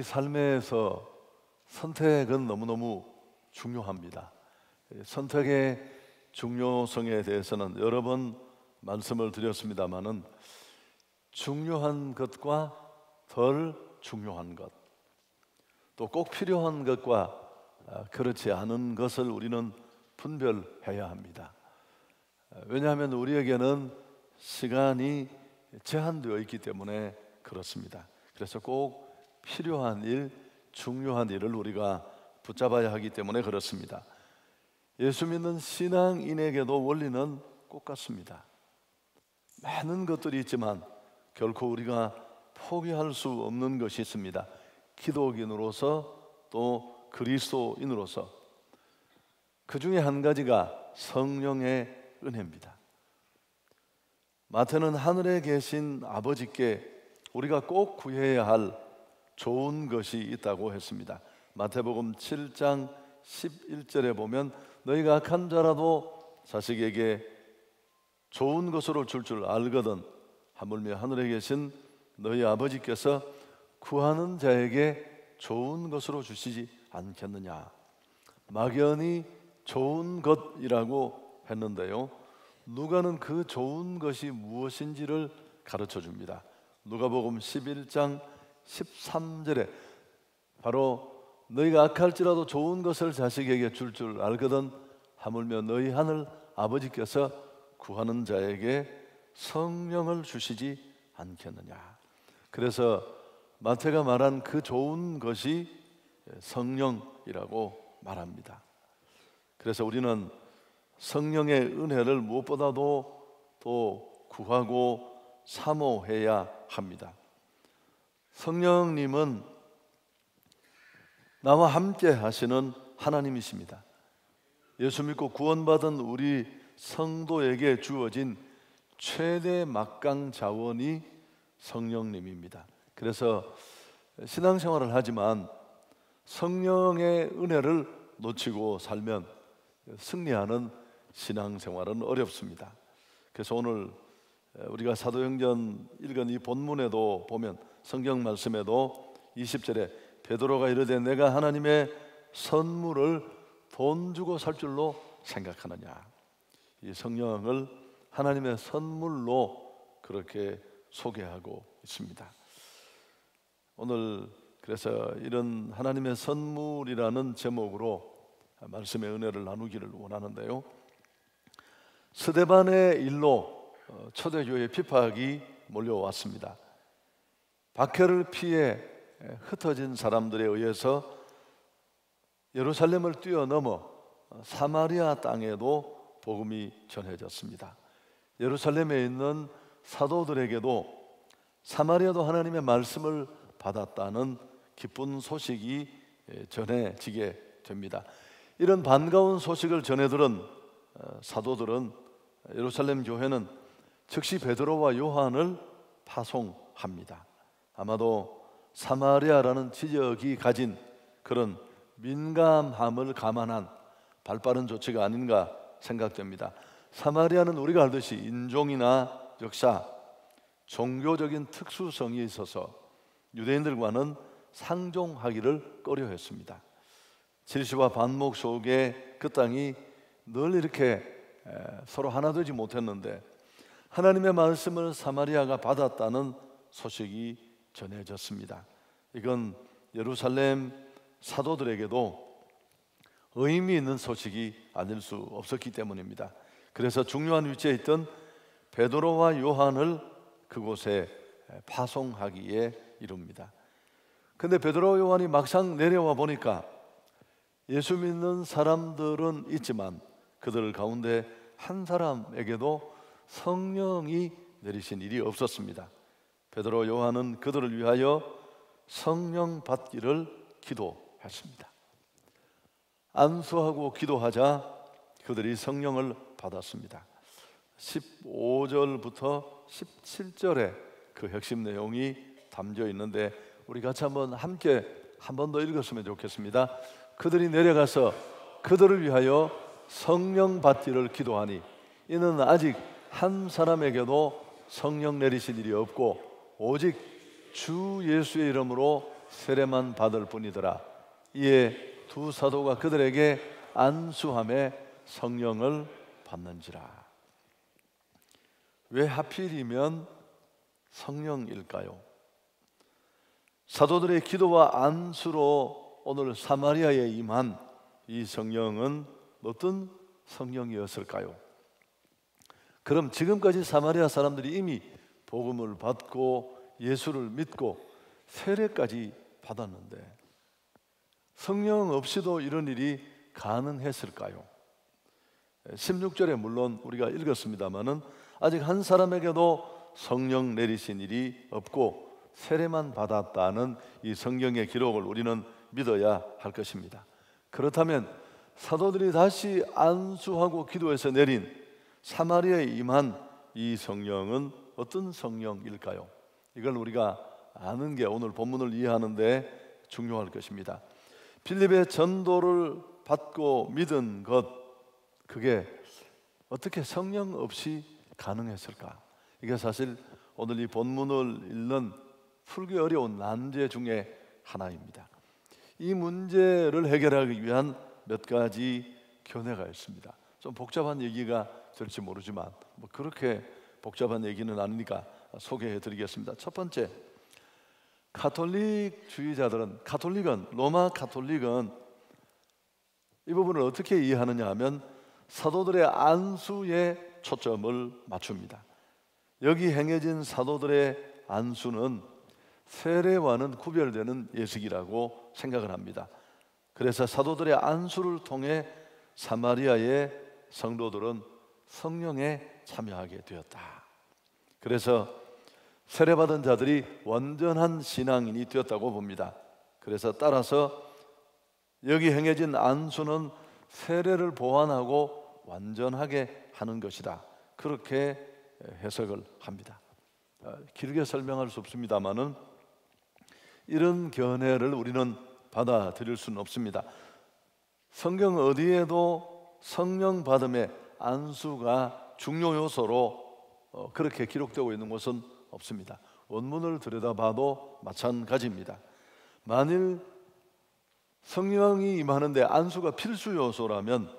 우리 삶에서 선택은 너무너무 중요합니다. 선택의 중요성에 대해서는 여러 번 말씀을 드렸습니다마는 중요한 것과 덜 중요한 것, 또 꼭 필요한 것과 그렇지 않은 것을 우리는 분별해야 합니다. 왜냐하면 우리에게는 시간이 제한되어 있기 때문에 그렇습니다. 그래서 꼭 필요한 일, 중요한 일을 우리가 붙잡아야 하기 때문에 그렇습니다. 예수 믿는 신앙인에게도 원리는 똑같습니다. 많은 것들이 있지만 결코 우리가 포기할 수 없는 것이 있습니다. 기독인으로서 또 그리스도인으로서 그 중에 한 가지가 성령의 은혜입니다. 마태는 하늘에 계신 아버지께 우리가 꼭 구해야 할 좋은 것이 있다고 했습니다. 마태복음 7장 11절에 보면 너희가 악한 자라도 자식에게 좋은 것으로 줄 알거든 하물며 하늘에 계신 너희 아버지께서 구하는 자에게 좋은 것으로 주시지 않겠느냐. 막연히 좋은 것이라고 했는데요, 누가는 그 좋은 것이 무엇인지를 가르쳐 줍니다. 누가복음 11장 13절에 바로 너희가 악할지라도 좋은 것을 자식에게 줄 알거든 하물며 너희 하늘 아버지께서 구하는 자에게 성령을 주시지 않겠느냐. 그래서 마태가 말한 그 좋은 것이 성령이라고 말합니다. 그래서 우리는 성령의 은혜를 무엇보다도 또 구하고 사모해야 합니다. 성령님은 나와 함께 하시는 하나님이십니다. 예수 믿고 구원받은 우리 성도에게 주어진 최대 막강 자원이 성령님입니다. 그래서 신앙생활을 하지만 성령의 은혜를 놓치고 살면 승리하는 신앙생활은 어렵습니다. 그래서 오늘 우리가 사도행전 읽은 이 본문에도 보면 성경 말씀에도 20절에 베드로가 이르되 내가 하나님의 선물을 돈 주고 살 줄로 생각하느냐. 이 성령을 하나님의 선물로 그렇게 소개하고 있습니다. 오늘 그래서 이런 하나님의 선물이라는 제목으로 말씀의 은혜를 나누기를 원하는데요, 스데반의 일로 초대교회 핍박이 몰려왔습니다. 박해를 피해 흩어진 사람들에 의해서 예루살렘을 뛰어넘어 사마리아 땅에도 복음이 전해졌습니다. 예루살렘에 있는 사도들에게도 사마리아도 하나님의 말씀을 받았다는 기쁜 소식이 전해지게 됩니다. 이런 반가운 소식을 전해들은 사도들은 예루살렘 교회는 즉시 베드로와 요한을 파송합니다. 아마도 사마리아라는 지역이 가진 그런 민감함을 감안한 발빠른 조치가 아닌가 생각됩니다. 사마리아는 우리가 알듯이 인종이나 역사, 종교적인 특수성이 있어서 유대인들과는 상종하기를 꺼려했습니다. 질시와 반목 속에 그 땅이 늘 이렇게 서로 하나 되지 못했는데 하나님의 말씀을 사마리아가 받았다는 소식이 전해졌습니다. 이건 예루살렘 사도들에게도 의미 있는 소식이 아닐 수 없었기 때문입니다. 그래서 중요한 위치에 있던 베드로와 요한을 그곳에 파송하기에 이릅니다. 근데 베드로와 요한이 막상 내려와 보니까 예수 믿는 사람들은 있지만 그들 가운데 한 사람에게도 성령이 내리신 일이 없었습니다. 베드로 요한은 그들을 위하여 성령 받기를 기도했습니다. 안수하고 기도하자 그들이 성령을 받았습니다. 15절부터 17절에 그 핵심 내용이 담겨 있는데 우리 같이 함께 한 번 더 읽었으면 좋겠습니다. 그들이 내려가서 그들을 위하여 성령 받기를 기도하니 이는 아직 한 사람에게도 성령 내리신 일이 없고 오직 주 예수의 이름으로 세례만 받을 뿐이더라. 이에 두 사도가 그들에게 안수함에 성령을 받는지라. 왜 하필이면 성령일까요? 사도들의 기도와 안수로 오늘 사마리아에 임한 이 성령은 어떤 성령이었을까요? 그럼 지금까지 사마리아 사람들이 이미 복음을 받고 예수를 믿고 세례까지 받았는데 성령 없이도 이런 일이 가능했을까요? 16절에 물론 우리가 읽었습니다마는 아직 한 사람에게도 성령 내리신 일이 없고 세례만 받았다는 이 성경의 기록을 우리는 믿어야 할 것입니다. 그렇다면 사도들이 다시 안수하고 기도해서 내린 사마리아에 임한 이 성령은 어떤 성령일까요? 이걸 우리가 아는 게 오늘 본문을 이해하는 데 중요할 것입니다. 빌립의 전도를 받고 믿은 것, 그게 어떻게 성령 없이 가능했을까? 이게 사실 오늘 이 본문을 읽는 풀기 어려운 난제 중에 하나입니다. 이 문제를 해결하기 위한 몇 가지 견해가 있습니다. 좀 복잡한 얘기가 될지 모르지만 뭐 그렇게 복잡한 얘기는 아니니까 소개해 드리겠습니다. 첫 번째, 가톨릭주의자들은, 로마 가톨릭은 이 부분을 어떻게 이해하느냐 하면 사도들의 안수에 초점을 맞춥니다. 여기 행해진 사도들의 안수는 세례와는 구별되는 예식이라고 생각을 합니다. 그래서 사도들의 안수를 통해 사마리아의 성도들은 성령에 참여하게 되었다. 그래서 세례받은 자들이 완전한 신앙인이 되었다고 봅니다. 그래서 따라서 여기 행해진 안수는 세례를 보완하고 완전하게 하는 것이다. 그렇게 해석을 합니다. 길게 설명할 수 없습니다만은 이런 견해를 우리는 받아들일 수는 없습니다. 성경 어디에도 성령 받음의 안수가 중요 요소로 그렇게 기록되고 있는 것은 없습니다. 원문을 들여다봐도 마찬가지입니다. 만일 성령이 임하는데 안수가 필수 요소라면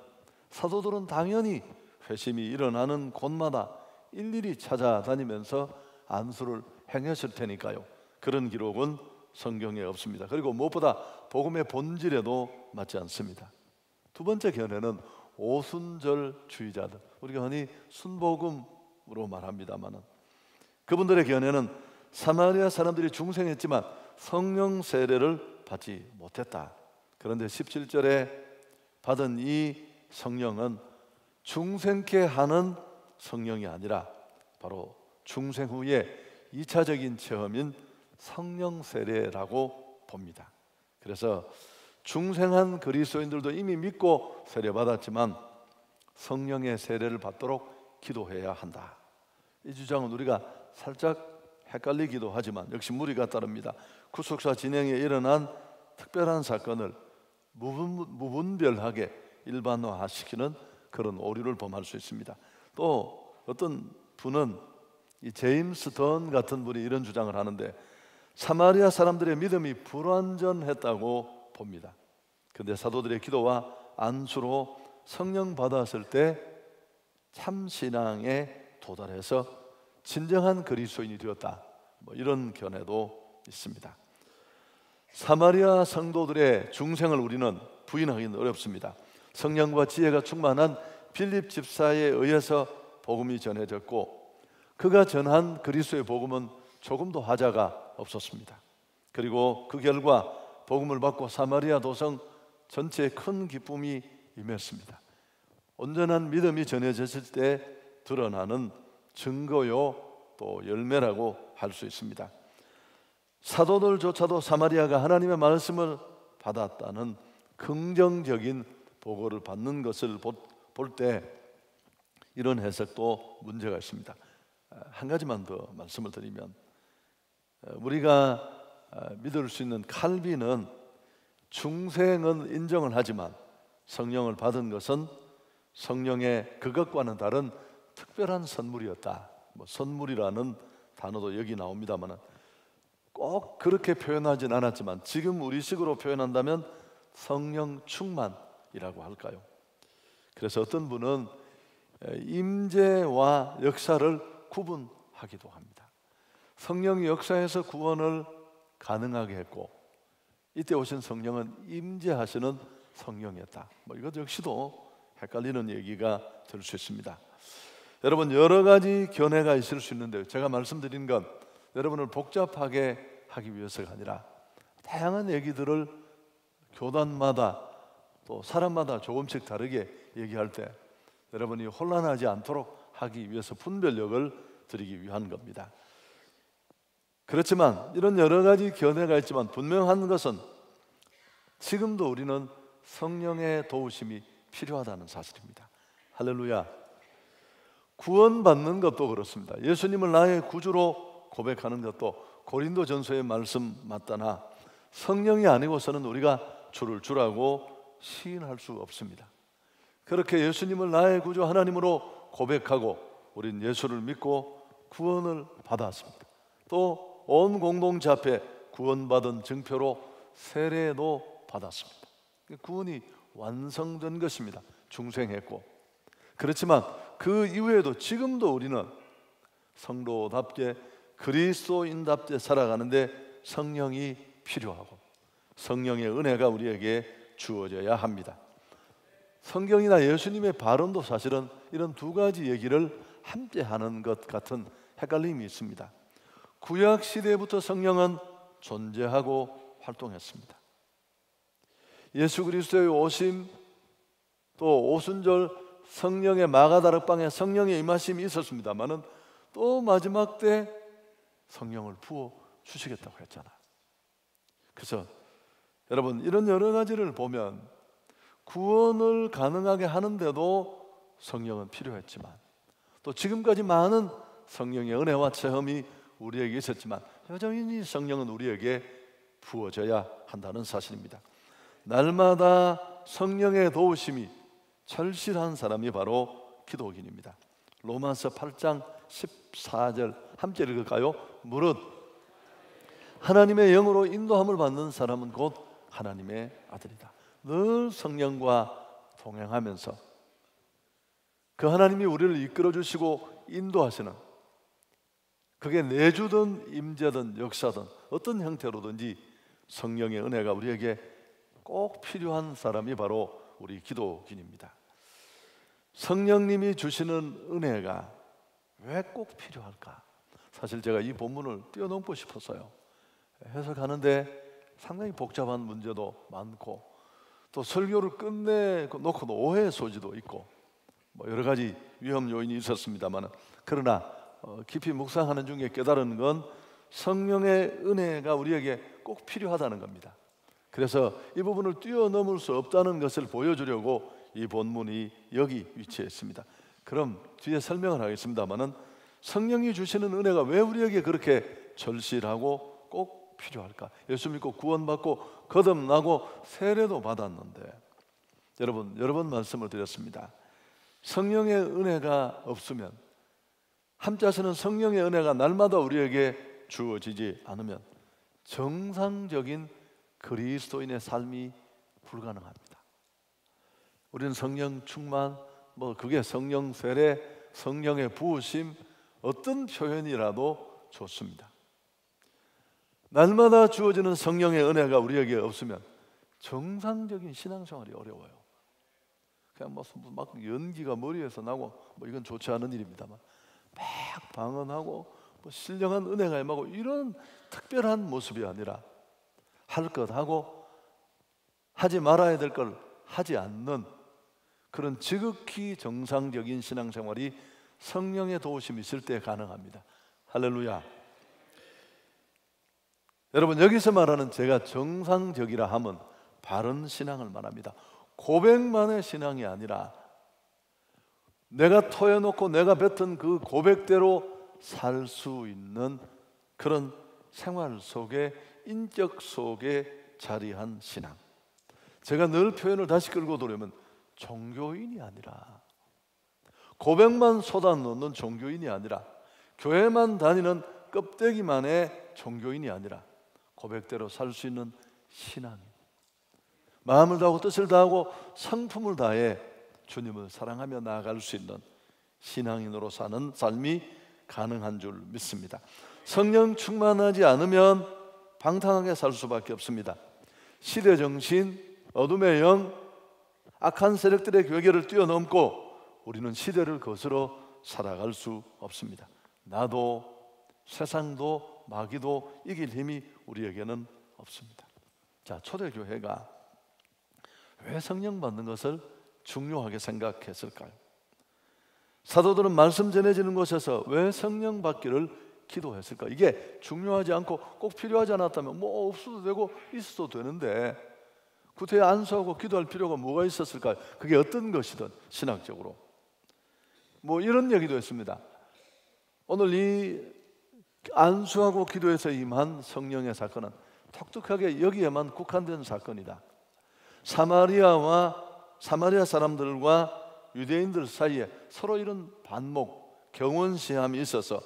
사도들은 당연히 회심이 일어나는 곳마다 일일이 찾아다니면서 안수를 행했을 테니까요. 그런 기록은 성경에 없습니다. 그리고 무엇보다 복음의 본질에도 맞지 않습니다. 두 번째 견해는 오순절주의자들, 우리가 흔히 순복음으로 말합니다마는 그분들의 견해는 사마리아 사람들이 중생했지만 성령 세례를 받지 못했다. 그런데 17절에 받은 이 성령은 중생케 하는 성령이 아니라 바로 중생 후에 2차적인 체험인 성령 세례라고 봅니다. 그래서 중생한 그리스도인들도 이미 믿고 세례받았지만 성령의 세례를 받도록 기도해야 한다. 이 주장은 우리가 살짝 헷갈리기도 하지만 역시 무리가 따릅니다. 구속사 진행에 일어난 특별한 사건을 무분별하게 일반화시키는 그런 오류를 범할 수 있습니다. 또 어떤 분은 이 제임스 던 같은 분이 이런 주장을 하는데 사마리아 사람들의 믿음이 불완전했다고 봅니다. 그런데 사도들의 기도와 안수로 성령 받았을 때 참신앙에 도달해서 진정한 그리스도인이 되었다. 이런 견해도 있습니다. 사마리아 성도들의 중생을 우리는 부인하기는 어렵습니다. 성령과 지혜가 충만한 빌립 집사에 의해서 복음이 전해졌고 그가 전한 그리스도의 복음은 조금도 하자가 없었습니다. 그리고 그 결과 복음을 받고 사마리아 도성 전체에 큰 기쁨이 임했습니다. 온전한 믿음이 전해졌을 때 드러나는 증거요 또 열매라고 할 수 있습니다. 사도들조차도 사마리아가 하나님의 말씀을 받았다는 긍정적인 보고를 받는 것을 볼 때 이런 해석도 문제가 있습니다. 한 가지만 더 말씀을 드리면 우리가 믿을 수 있는 칼빈은 중생은 인정을 하지만 성령을 받은 것은 성령의 그것과는 다른 특별한 선물이었다. 선물이라는 단어도 여기 나옵니다만 꼭 그렇게 표현하진 않았지만 지금 우리식으로 표현한다면 성령 충만이라고 할까요? 그래서 어떤 분은 임재와 역사를 구분하기도 합니다. 성령이 역사에서 구원을 가능하게 했고 이때 오신 성령은 임재하시는 성령이었다. 이것 역시도 헷갈리는 얘기가 될 수 있습니다. 여러분, 여러 가지 견해가 있을 수 있는데 제가 말씀드린 건 여러분을 복잡하게 하기 위해서가 아니라 다양한 얘기들을 교단마다 또 사람마다 조금씩 다르게 얘기할 때 여러분이 혼란하지 않도록 하기 위해서 분별력을 드리기 위한 겁니다. 그렇지만 이런 여러 가지 견해가 있지만 분명한 것은 지금도 우리는 성령의 도우심이 필요하다는 사실입니다. 할렐루야. 구원받는 것도 그렇습니다. 예수님을 나의 구주로 고백하는 것도 고린도전서의 말씀 맞다나 성령이 아니고서는 우리가 주를 주라고 시인할 수 없습니다. 그렇게 예수님을 나의 구주 하나님으로 고백하고 우린 예수를 믿고 구원을 받았습니다. 또 온 공동체 앞에 구원받은 증표로 세례도 받았습니다. 구원이 완성된 것입니다. 중생했고. 그렇지만 그 이후에도 지금도 우리는 성도답게 그리스도인답게 살아가는데 성령이 필요하고 성령의 은혜가 우리에게 주어져야 합니다. 성경이나 예수님의 발언도 사실은 이런 두 가지 얘기를 함께 하는 것 같은 헷갈림이 있습니다. 구약 시대부터 성령은 존재하고 활동했습니다. 예수 그리스도의 오심 또 오순절 성령의 마가다락방에 성령의 임하심이 있었습니다만은 또 마지막 때 성령을 부어 주시겠다고 했잖아요. 그래서 여러분 이런 여러 가지를 보면 구원을 가능하게 하는데도 성령은 필요했지만 또 지금까지 많은 성령의 은혜와 체험이 우리에게 있었지만 여전히 성령은 우리에게 부어져야 한다는 사실입니다. 날마다 성령의 도우심이 절실한 사람이 바로 기독인입니다. 로마서 8장 14절 함께 읽을까요? 무릇 하나님의 영으로 인도함을 받는 사람은 곧 하나님의 아들이다. 늘 성령과 동행하면서 그 하나님이 우리를 이끌어 주시고 인도하시는, 그게 내주든 임재든 역사든 어떤 형태로든지 성령의 은혜가 우리에게 꼭 필요한 사람이 바로 우리 기독인입니다. 성령님이 주시는 은혜가 왜 꼭 필요할까? 사실 제가 이 본문을 뛰어넘고 싶었어요. 해석하는데 상당히 복잡한 문제도 많고 또 설교를 끝내놓고도 오해의 소지도 있고 여러 가지 위험 요인이 있었습니다만, 그러나 깊이 묵상하는 중에 깨달은 건 성령의 은혜가 우리에게 꼭 필요하다는 겁니다. 그래서 이 부분을 뛰어넘을 수 없다는 것을 보여주려고 이 본문이 여기 위치했습니다. 그럼 뒤에 설명을 하겠습니다만은 성령이 주시는 은혜가 왜 우리에게 그렇게 절실하고 꼭 필요할까? 예수 믿고 구원받고 거듭나고 세례도 받았는데 여러분 여러 번 말씀을 드렸습니다. 성령의 은혜가 없으면, 함께하시는 성령의 은혜가 날마다 우리에게 주어지지 않으면 정상적인 그리스도인의 삶이 불가능합니다. 우리는 성령 충만, 그게 성령 세례, 성령의 부으심, 어떤 표현이라도 좋습니다. 날마다 주어지는 성령의 은혜가 우리에게 없으면 정상적인 신앙생활이 어려워요. 그냥 막 연기가 머리에서 나고 이건 좋지 않은 일입니다만 막 방언하고 신령한 은혜가 임하고 이런 특별한 모습이 아니라 할 것 하고 하지 말아야 될 걸 하지 않는 그런 지극히 정상적인 신앙생활이 성령의 도우심이 있을 때 가능합니다. 할렐루야. 여러분 여기서 말하는 제가 정상적이라 함은 바른 신앙을 말합니다. 고백만의 신앙이 아니라 내가 토해놓고 내가 뱉은 그 고백대로 살 수 있는 그런 생활 속에, 인격 속에 자리한 신앙. 제가 늘 표현을 다시 끌고 들어오면 종교인이 아니라, 고백만 쏟아놓는 종교인이 아니라, 교회만 다니는 껍데기만의 종교인이 아니라 고백대로 살 수 있는 신앙, 마음을 다하고 뜻을 다하고 성품을 다해 주님을 사랑하며 나아갈 수 있는 신앙인으로 사는 삶이 가능한 줄 믿습니다. 성령 충만하지 않으면 방탕하게 살 수밖에 없습니다. 시대 정신, 어둠의 영, 악한 세력들의 괴계를 뛰어넘고 우리는 시대를 거스러 살아갈 수 없습니다. 나도 세상도 마귀도 이길 힘이 우리에게는 없습니다. 자, 초대교회가 왜 성령 받는 것을 중요하게 생각했을까요? 사도들은 말씀 전해지는 곳에서 왜 성령 받기를 기도했을까? 이게 중요하지 않고 꼭 필요하지 않았다면 뭐 없어도 되고 있어도 되는데 구태에 안수하고 기도할 필요가 뭐가 있었을까요? 그게 어떤 것이든 신학적으로 뭐 이런 얘기도 했습니다. 오늘 이 안수하고 기도에서 임한 성령의 사건은 독특하게 여기에만 국한된 사건이다. 사마리아 사람들과 유대인들 사이에 서로 이런 반목, 경원시함이 있어서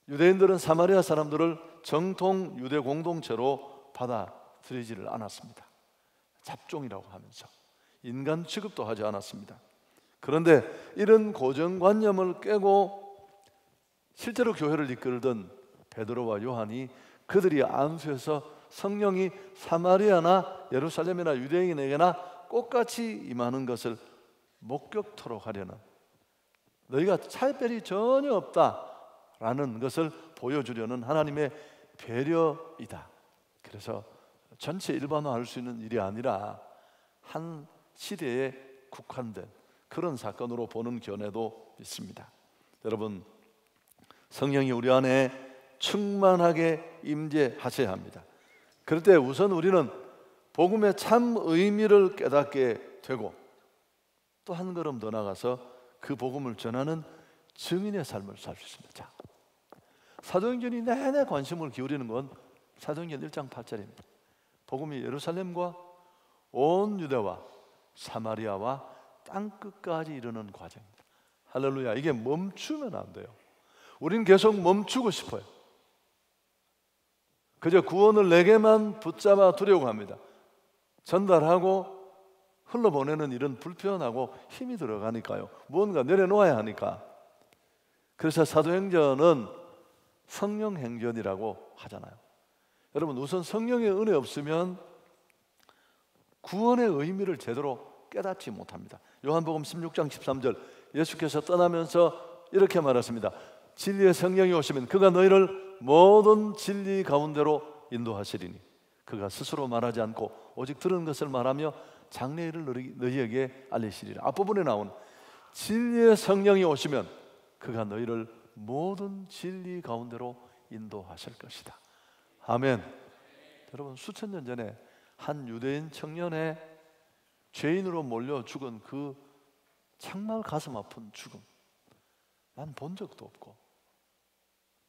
유대인들은 사마리아 사람들을 정통 유대 공동체로 받아들이지를 않았습니다. 잡종이라고 하면서 인간 취급도 하지 않았습니다. 그런데 이런 고정관념을 깨고 실제로 교회를 이끌던 베드로와 요한이 그들이 안수해서 성령이 사마리아나 예루살렘이나 유대인에게나 똑같이 임하는 것을 목격토록 하려는, 너희가 차별이 전혀 없다라는 것을 보여주려는 하나님의 배려이다. 그래서 전체 일반화할 수 있는 일이 아니라 한 시대에 국한된 그런 사건으로 보는 견해도 있습니다. 여러분, 성령이 우리 안에 충만하게 임재하셔야 합니다. 그럴 때 우선 우리는 복음의 참 의미를 깨닫게 되고 또 한 걸음 더 나가서 그 복음을 전하는 증인의 삶을 살 수 있습니다. 자, 사도행전이 내내 관심을 기울이는 건 사도행전 1장 8절입니다. 복음이 예루살렘과 온 유대와 사마리아와 땅끝까지 이르는 과정입니다. 할렐루야. 이게 멈추면 안 돼요. 우린 계속 멈추고 싶어요. 그저 구원을 내게만 붙잡아 두려고 합니다. 전달하고 흘러보내는 일은 불편하고 힘이 들어가니까요. 무언가 내려놓아야 하니까. 그래서 사도행전은 성령행전이라고 하잖아요. 여러분, 우선 성령의 은혜 없으면 구원의 의미를 제대로 깨닫지 못합니다. 요한복음 16장 13절, 예수께서 떠나면서 이렇게 말했습니다. 진리의 성령이 오시면 그가 너희를 모든 진리 가운데로 인도하시리니 그가 스스로 말하지 않고 오직 들은 것을 말하며 장래일을 너희에게 알리시리라. 앞부분에 나온 진리의 성령이 오시면 그가 너희를 모든 진리 가운데로 인도하실 것이다. 아멘. 여러분, 수천 년 전에 한 유대인 청년의 죄인으로 몰려 죽은 그 정말 가슴 아픈 죽음, 난 본 적도 없고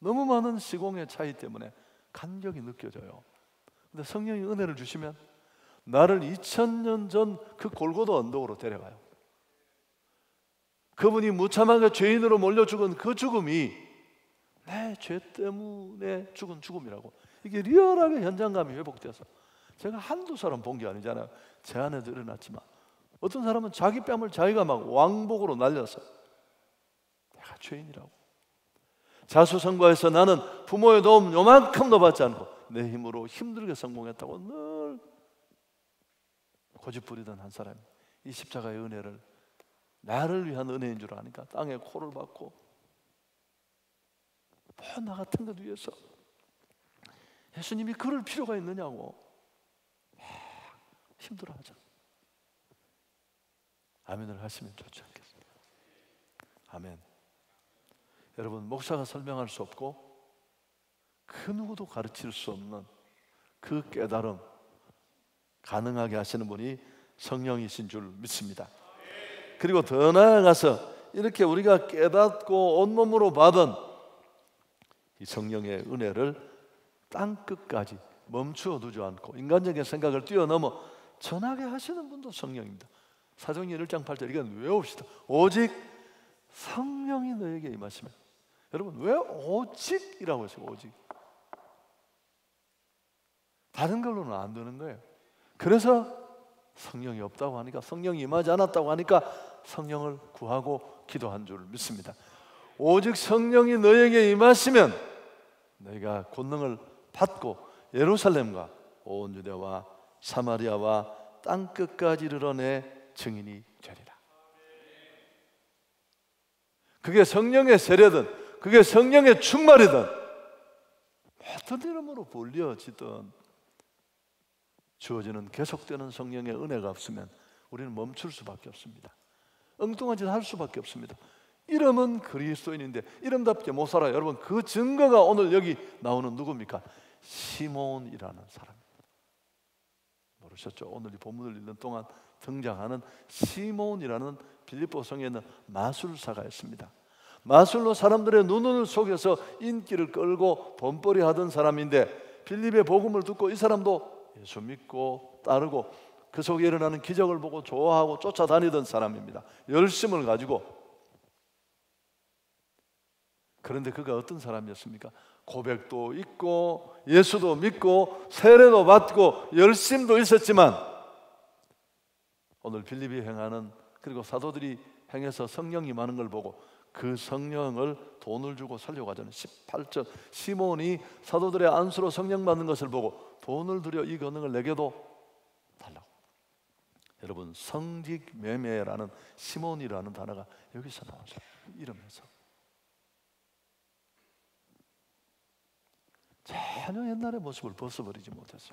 너무 많은 시공의 차이 때문에 간격이 느껴져요. 근데 성령이 은혜를 주시면 나를 2000년 전 그 골고다 언덕으로 데려가요. 그분이 무참하게 죄인으로 몰려 죽은 그 죽음이 내 죄 때문에 죽은 죽음이라고, 이게 리얼하게 현장감이 회복돼서 제가 한두 사람 본 게 아니잖아요. 제 안에도 일어났지만 어떤 사람은 자기 뺨을 자기가 막 왕복으로 날려서 내가 죄인이라고, 자수성가해서 나는 부모의 도움 요만큼도 받지 않고 내 힘으로 힘들게 성공했다고 늘 고집부리던 한 사람이 이 십자가의 은혜를 나를 위한 은혜인 줄 아니까 땅에 코를 박고 뭐 나 같은 것 위해서 예수님이 그럴 필요가 있느냐고 힘들어하죠. 아멘을 하시면 좋지 않겠습니까? 아멘. 여러분, 목사가 설명할 수 없고 그 누구도 가르칠 수 없는 그 깨달음 가능하게 하시는 분이 성령이신 줄 믿습니다. 그리고 더 나아가서 이렇게 우리가 깨닫고 온몸으로 받은 이 성령의 은혜를 땅끝까지 멈추어 두지 않고 인간적인 생각을 뛰어넘어 전하게 하시는 분도 성령입니다. 사도행전 1장 8절, 이건 외웁시다. 오직 성령이 너에게 임하시면 여러분, 왜 오직이라고 했어요? 오직. 다른 걸로는 안 되는 거예요. 그래서 성령이 없다고 하니까, 성령이 임하지 않았다고 하니까 성령을 구하고 기도한 줄 믿습니다. 오직 성령이 너에게 임하시면 너희가 권능을 받고 예루살렘과 온 유대와 사마리아와 땅끝까지 이르러 내 증인이 되리라. 그게 성령의 세례든 그게 성령의 충만이든 어떤 이름으로 불려지든 주어지는 계속되는 성령의 은혜가 없으면 우리는 멈출 수밖에 없습니다. 엉뚱한 짓 할 수밖에 없습니다. 이름은 그리스도인인데 이름답게 못 살아요. 여러분, 그 증거가 오늘 여기 나오는 누굽니까? 시몬이라는 사람입니다. 모르셨죠? 오늘 이 본문을 읽는 동안 등장하는 시몬이라는 빌립보 성에 있는 마술사가 있습니다. 마술로 사람들의 눈을 속여서 인기를 끌고 돈벌이 하던 사람인데, 빌립의 복음을 듣고 이 사람도 예수 믿고 따르고 그 속에 일어나는 기적을 보고 좋아하고 쫓아다니던 사람입니다. 열심을 가지고. 그런데 그가 어떤 사람이었습니까? 고백도 있고 예수도 믿고 세례도 받고 열심도 있었지만, 오늘 빌립이 행하는, 그리고 사도들이 행해서 성령이 많은 걸 보고 그 성령을 돈을 주고 살려고 하잖아요. 18절, 시몬이 사도들의 안수로 성령 받는 것을 보고 돈을 들여 이 권능을 내게도 달라고. 여러분, 성직 매매라는 시몬이라는 단어가 여기서 나와서, 이름에서 전혀 옛날의 모습을 벗어버리지 못했어요.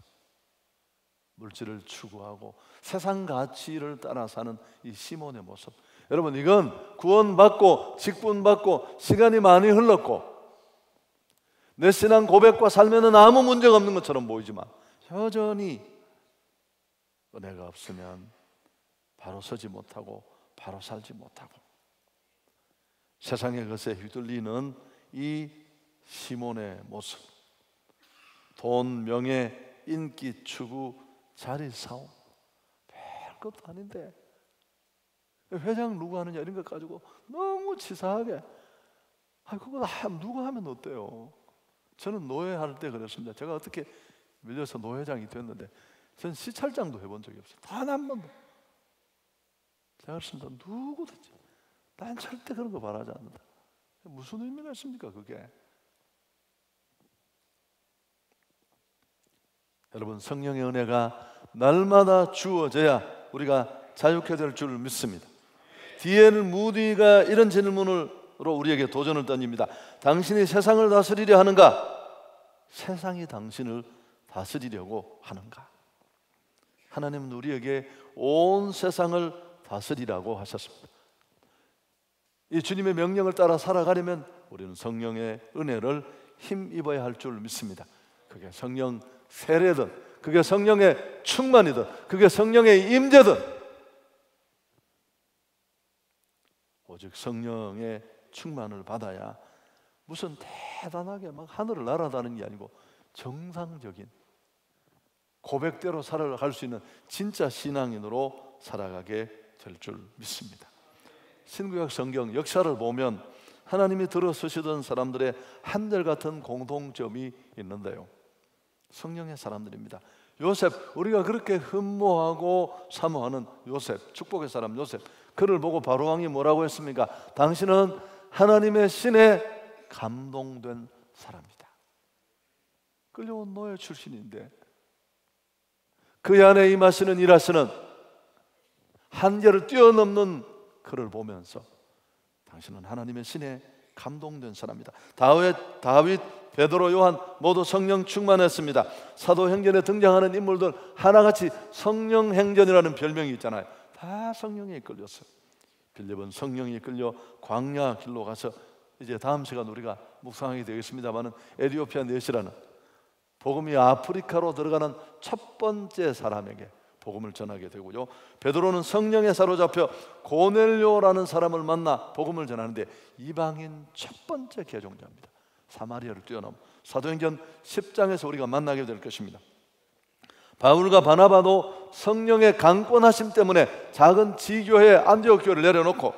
물질을 추구하고 세상 가치를 따라 사는 이 시몬의 모습, 여러분, 이건 구원받고 직분받고 시간이 많이 흘렀고 내 신앙 고백과 삶에는 아무 문제가 없는 것처럼 보이지만 여전히 은혜가 없으면 바로 서지 못하고 바로 살지 못하고 세상의 것에 휘둘리는 이 시몬의 모습, 돈, 명예, 인기 추구, 자리 싸움, 별것도 아닌데 회장 누구 하느냐 이런 것 가지고 너무 치사하게, 그거 누가 하면 어때요? 저는 노예할 때 그랬습니다. 제가 어떻게 밀려서 노회장이 됐는데 저는 시찰장도 해본 적이 없어요. 단 한 번도. 제가 그랬습니다. 누구든지 난 절대 그런 거 바라지 않는다. 무슨 의미가 있습니까 그게? 여러분, 성령의 은혜가 날마다 주어져야 우리가 자유케 될 줄 믿습니다. D.L. 무디가 이런 질문으로 우리에게 도전을 던집니다. 당신이 세상을 다스리려 하는가? 세상이 당신을 다스리려고 하는가? 하나님은 우리에게 온 세상을 다스리라고 하셨습니다. 이 주님의 명령을 따라 살아가려면 우리는 성령의 은혜를 힘입어야 할 줄 믿습니다. 그게 성령 세례든 그게 성령의 충만이든 그게 성령의 임재든 오직 성령의 충만을 받아야 무슨 대단하게 막 하늘을 날아다니는 게 아니고 정상적인 고백대로 살아갈 수 있는 진짜 신앙인으로 살아가게 될 줄 믿습니다. 신구약 성경 역사를 보면 하나님이 들어서시던 사람들의 한결같은 공통점이 있는데요, 성령의 사람들입니다. 요셉, 우리가 그렇게 흠모하고 사모하는 요셉, 축복의 사람 요셉, 그를 보고 바로왕이 뭐라고 했습니까? 당신은 하나님의 신에 감동된 사람이다. 끌려온 노예 출신인데 그 안에 임하시는 일하시는 한계를 뛰어넘는 그를 보면서 당신은 하나님의 신에 감동된 사람이다. 다윗, 베드로, 요한 모두 성령 충만했습니다. 사도행전에 등장하는 인물들 하나같이 성령행전이라는 별명이 있잖아요. 다 성령에 이끌렸어요. 빌립은 성령에 이끌려 광야 길로 가서 이제 다음 시간 우리가 묵상하게 되겠습니다마는 에티오피아 내시라는 복음이 아프리카로 들어가는 첫 번째 사람에게 복음을 전하게 되고요, 베드로는 성령에 사로잡혀 고넬료라는 사람을 만나 복음을 전하는데 이방인 첫 번째 개종자입니다. 사마리아를 뛰어넘어 사도행전 10장에서 우리가 만나게 될 것입니다. 바울과 바나바도 성령의 강권하심 때문에 작은 지교회 안디옥 교회를 내려놓고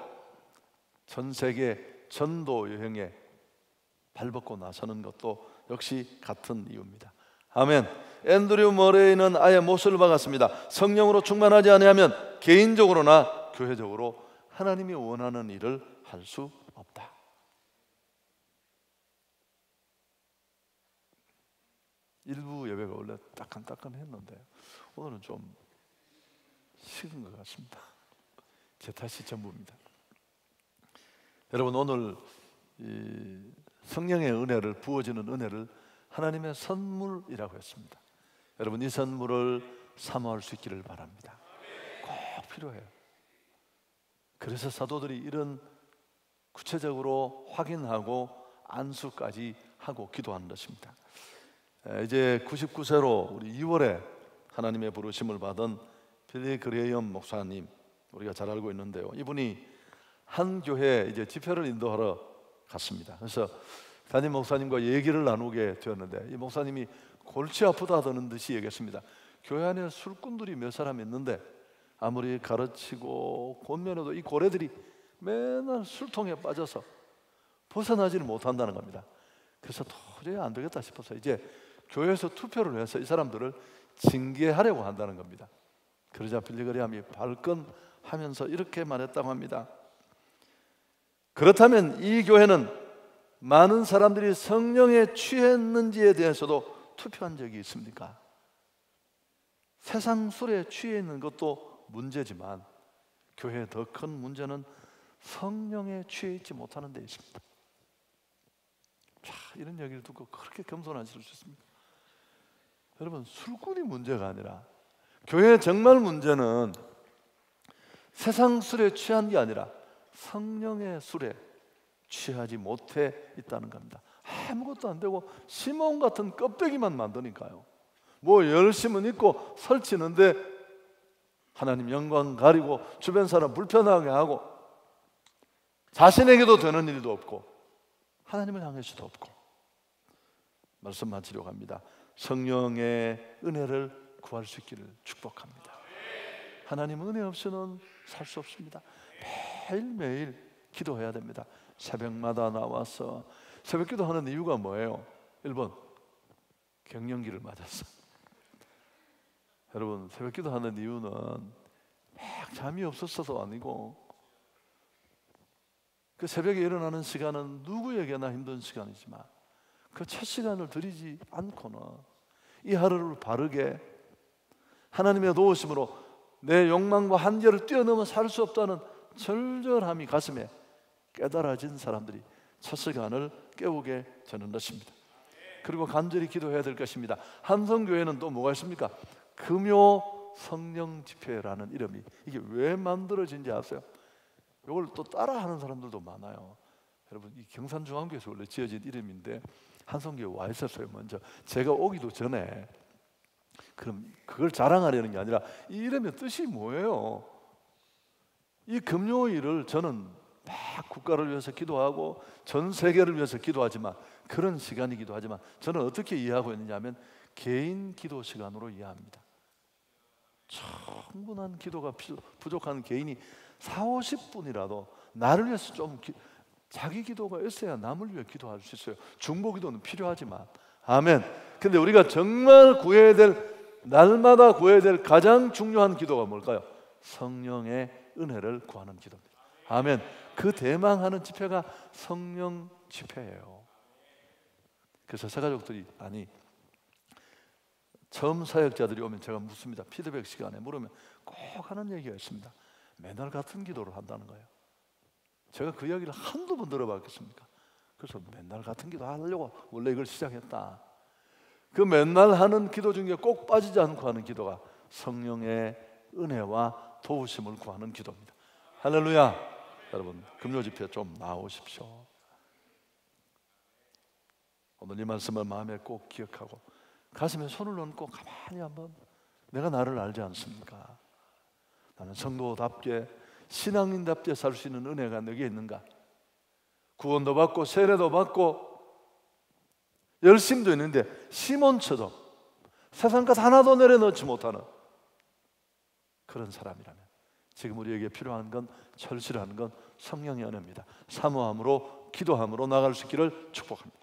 전 세계 전도 여행에 발벗고 나서는 것도 역시 같은 이유입니다. 아멘. 앤드류 머레이는 아예 못을 박았습니다. 성령으로 충만하지 아니하면 개인적으로나 교회적으로 하나님이 원하는 일을 할 수 없다. 일부 예배가 원래 따끈따끈했는데 오늘은 좀 식은 것 같습니다. 제 탓이 전부입니다. 여러분, 오늘 이 성령의 은혜를, 부어지는 은혜를 하나님의 선물이라고 했습니다. 여러분, 이 선물을 사모할 수 있기를 바랍니다. 꼭 필요해요. 그래서 사도들이 이런 구체적으로 확인하고 안수까지 하고 기도하는 것입니다. 이제 99세로 우리 2월에 하나님의 부르심을 받은 빌리 그레이엄 목사님, 우리가 잘 알고 있는데요, 이분이 한 교회에 이제 집회를 인도하러 갔습니다. 그래서 담임 목사님과 얘기를 나누게 되었는데, 이 목사님이 골치 아프다는 듯이 얘기했습니다. 교회 안에 술꾼들이 몇 사람 있는데 아무리 가르치고 권면해도 이 고래들이 맨날 술통에 빠져서 벗어나지를 못한다는 겁니다. 그래서 도저히 안 되겠다 싶어서 이제 교회에서 투표를 해서 이 사람들을 징계하려고 한다는 겁니다. 그러자 빌리 그레이엄이 발끈하면서 이렇게 말했다고 합니다. 그렇다면 이 교회는 많은 사람들이 성령에 취했는지에 대해서도 투표한 적이 있습니까? 세상 술에 취해 있는 것도 문제지만 교회의 더 큰 문제는 성령에 취해 있지 못하는 데 있습니다. 자, 이런 얘기를 듣고 그렇게 겸손하실 수 있습니다. 여러분, 술꾼이 문제가 아니라, 교회의 정말 문제는 세상 술에 취한 게 아니라 성령의 술에 취하지 못해 있다는 겁니다. 아무것도 안 되고 시몬 같은 껍데기만 만드니까요. 뭐 열심은 있고 설치는데 하나님 영광 가리고 주변 사람 불편하게 하고 자신에게도 되는 일도 없고 하나님을 향해서도 없고. 말씀 마치려고 합니다. 성령의 은혜를 구할 수 있기를 축복합니다. 하나님 은혜 없이는 살 수 없습니다. 매일매일 기도해야 됩니다. 새벽마다 나와서 새벽 기도하는 이유가 뭐예요? 1번, 갱년기를 맞았어. 여러분, 새벽 기도하는 이유는 막 잠이 없었어도 아니고, 그 새벽에 일어나는 시간은 누구에게나 힘든 시간이지만 그 첫 시간을 들이지 않고는 이 하루를 바르게 하나님의 도우심으로 내 욕망과 한계를 뛰어넘어 살 수 없다는 절절함이 가슴에 깨달아진 사람들이 첫 시간을 깨우게 되는 것입니다. 그리고 간절히 기도해야 될 것입니다. 함성교회는 또 뭐가 있습니까? 금요 성령 집회라는 이름이, 이게 왜 만들어진지 아세요? 이걸 또 따라하는 사람들도 많아요. 여러분, 이 경산중앙교회에서 원래 지어진 이름인데 한성교회 와 있었어요. 먼저 제가 오기도 전에. 그럼 그걸 자랑하려는 게 아니라 이 이름의 뜻이 뭐예요? 이 금요일을 저는 막 국가를 위해서 기도하고 전 세계를 위해서 기도하지만, 그런 시간이기도 하지만 저는 어떻게 이해하고 있느냐 하면 개인 기도 시간으로 이해합니다. 충분한 기도가 부족한 개인이 40-50분이라도 나를 위해서 좀 자기 기도가 있어야 남을 위해 기도할 수 있어요. 중보 기도는 필요하지만. 아멘. 근데 우리가 정말 구해야 될, 날마다 구해야 될 가장 중요한 기도가 뭘까요? 성령의 은혜를 구하는 기도입니다. 아멘. 그 대망하는 집회가 성령 집회예요. 그래서 새가족들이, 아니 처음 사역자들이 오면 제가 묻습니다. 피드백 시간에 물으면 꼭 하는 얘기가 있습니다. 맨날 같은 기도를 한다는 거예요. 제가 그 이야기를 한두 번 들어봤겠습니까? 그래서 맨날 같은 기도 하려고 원래 이걸 시작했다. 그 맨날 하는 기도 중에 꼭 빠지지 않고 하는 기도가 성령의 은혜와 도우심을 구하는 기도입니다. 할렐루야. 여러분, 금요 집회 좀 나오십시오. 오늘 이 말씀을 마음에 꼭 기억하고 가슴에 손을 얹고 가만히 한번, 내가 나를 알지 않습니까? 나는 성도답게 신앙인답게 살 수 있는 은혜가 내게 있는가? 구원도 받고 세례도 받고 열심도 있는데 시몬처럼 세상 것 하나도 내려놓지 못하는 그런 사람이라면 지금 우리에게 필요한 건, 절실한 건 성령의 은혜입니다. 사모함으로 기도함으로 나갈 수 있기를 축복합니다.